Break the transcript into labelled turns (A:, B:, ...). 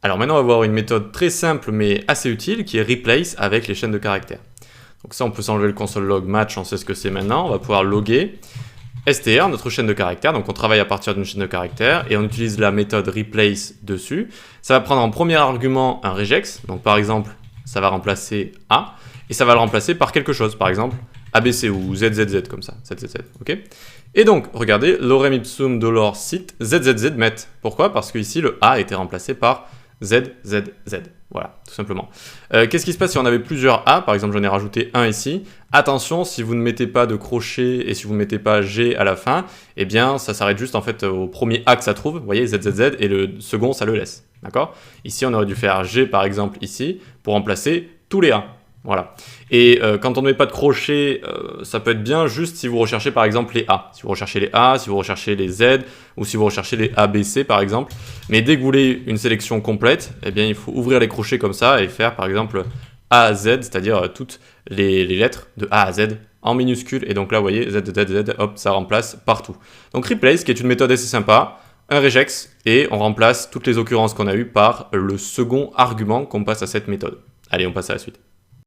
A: Alors maintenant, on va voir une méthode très simple mais assez utile qui est replace avec les chaînes de caractères. Donc ça, on peut s'enlever le console log match, on sait ce que c'est maintenant. On va pouvoir loguer str, notre chaîne de caractères. Donc on travaille à partir d'une chaîne de caractères et on utilise la méthode replace dessus. Ça va prendre en premier argument un regex. Donc par exemple, ça va remplacer A et ça va le remplacer par quelque chose. Par exemple, ABC ou ZZZ comme ça. ZZZ, ok. Et donc, regardez, lorem ipsum dolor sit ZZZ met. Pourquoi? Parce que ici, le A a été remplacé par ZZZ. Voilà, tout simplement. Qu'est-ce qui se passe si on avait plusieurs A? Par exemple, j'en ai rajouté un ici. Attention, si vous ne mettez pas de crochet et si vous ne mettez pas G à la fin, eh bien, ça s'arrête juste en fait au premier A que ça trouve. Vous voyez, ZZZ, et le second, ça le laisse. D'accord? Ici, on aurait dû faire G, par exemple, ici, pour remplacer tous les A. Voilà. Et quand on ne met pas de crochet, ça peut être bien juste si vous recherchez par exemple les A. Si vous recherchez les A, si vous recherchez les Z, ou si vous recherchez les ABC par exemple. Mais dès que vous voulez une sélection complète, eh bien il faut ouvrir les crochets comme ça et faire par exemple A à Z, c'est-à-dire toutes les lettres de A à Z en minuscules. Et donc là, vous voyez, Z, Z, Z, hop, ça remplace partout. Donc replace, qui est une méthode assez sympa, un regex, et on remplace toutes les occurrences qu'on a eues par le second argument qu'on passe à cette méthode. Allez, on passe à la suite.